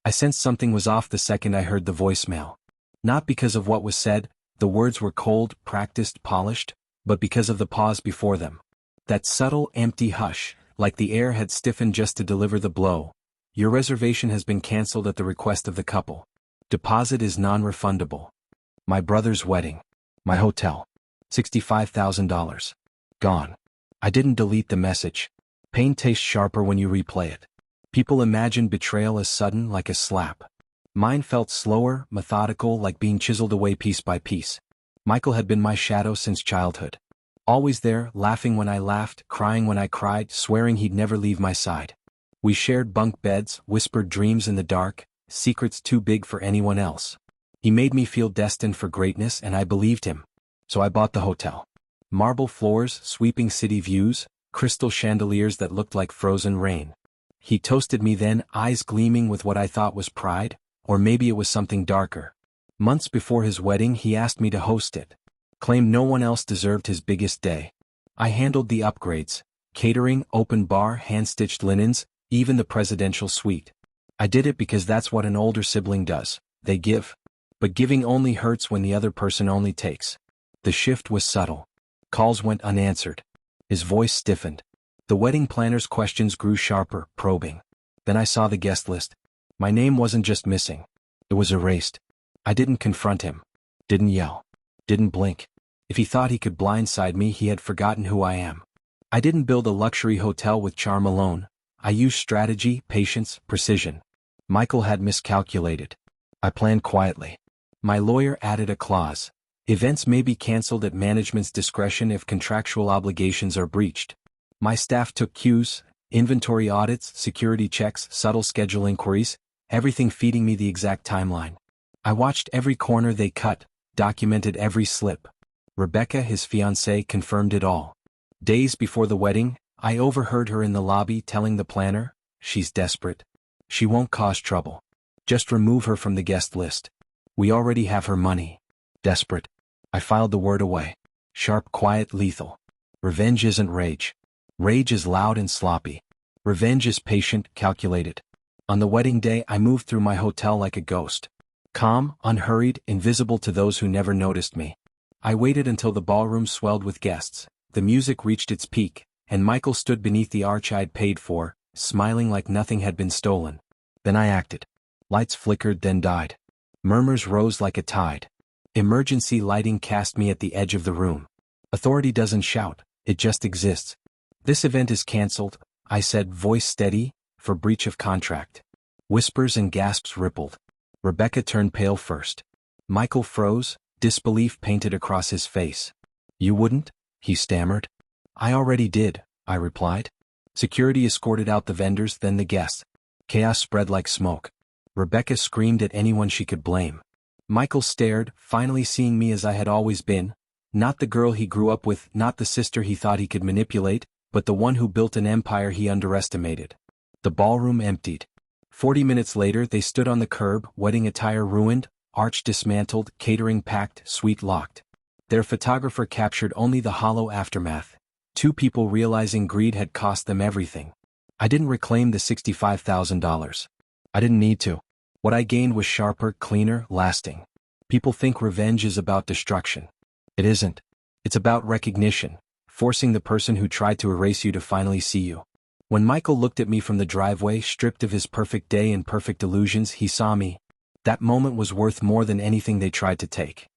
I sensed something was off the second I heard the voicemail. Not because of what was said, the words were cold, practiced, polished, but because of the pause before them. That subtle, empty hush, like the air had stiffened just to deliver the blow. Your reservation has been cancelled at the request of the couple. Deposit is non-refundable. My brother's wedding. My hotel. $65,000. Gone. I didn't delete the message. Pain tastes sharper when you replay it. People imagine betrayal as sudden, like a slap. Mine felt slower, methodical, like being chiseled away piece by piece. Michael had been my shadow since childhood. Always there, laughing when I laughed, crying when I cried, swearing he'd never leave my side. We shared bunk beds, whispered dreams in the dark, secrets too big for anyone else. He made me feel destined for greatness, and I believed him. So I bought the hotel. Marble floors, sweeping city views, crystal chandeliers that looked like frozen rain. He toasted me then, eyes gleaming with what I thought was pride, or maybe it was something darker. Months before his wedding, he asked me to host it. Claimed no one else deserved his biggest day. I handled the upgrades: catering, open bar, hand-stitched linens, even the presidential suite. I did it because that's what an older sibling does. They give. But giving only hurts when the other person only takes. The shift was subtle. Calls went unanswered. His voice stiffened. The wedding planner's questions grew sharper, probing. Then I saw the guest list. My name wasn't just missing. It was erased. I didn't confront him. Didn't yell. Didn't blink. If he thought he could blindside me, he had forgotten who I am. I didn't build a luxury hotel with charm alone. I used strategy, patience, precision. Michael had miscalculated. I planned quietly. My lawyer added a clause. Events may be cancelled at management's discretion if contractual obligations are breached. My staff took cues: inventory audits, security checks, subtle schedule inquiries, everything feeding me the exact timeline. I watched every corner they cut, documented every slip. Rebecca, his fiancée, confirmed it all. Days before the wedding, I overheard her in the lobby telling the planner, "She's desperate. She won't cause trouble. Just remove her from the guest list. We already have her money." Desperate. I filed the word away. Sharp, quiet, lethal. Revenge isn't rage. Rage is loud and sloppy. Revenge is patient, calculated. On the wedding day, I moved through my hotel like a ghost. Calm, unhurried, invisible to those who never noticed me. I waited until the ballroom swelled with guests, the music reached its peak, and Michael stood beneath the arch I'd paid for, smiling like nothing had been stolen. Then I acted. Lights flickered, then died. Murmurs rose like a tide. Emergency lighting cast me at the edge of the room. Authority doesn't shout, it just exists. "This event is cancelled," I said, voice steady, "for breach of contract." Whispers and gasps rippled. Rebecca turned pale first. Michael froze, disbelief painted across his face. "You wouldn't?" he stammered. "I already did," I replied. Security escorted out the vendors, then the guests. Chaos spread like smoke. Rebecca screamed at anyone she could blame. Michael stared, finally seeing me as I had always been. Not the girl he grew up with, not the sister he thought he could manipulate, but the one who built an empire he underestimated. The ballroom emptied. 40 minutes later, they stood on the curb, wedding attire ruined, arch dismantled, catering packed, suite locked. Their photographer captured only the hollow aftermath. Two people realizing greed had cost them everything. I didn't reclaim the $65,000. I didn't need to. What I gained was sharper, cleaner, lasting. People think revenge is about destruction. It isn't. It's about recognition, forcing the person who tried to erase you to finally see you. When Michael looked at me from the driveway, stripped of his perfect day and perfect illusions, he saw me. That moment was worth more than anything they tried to take.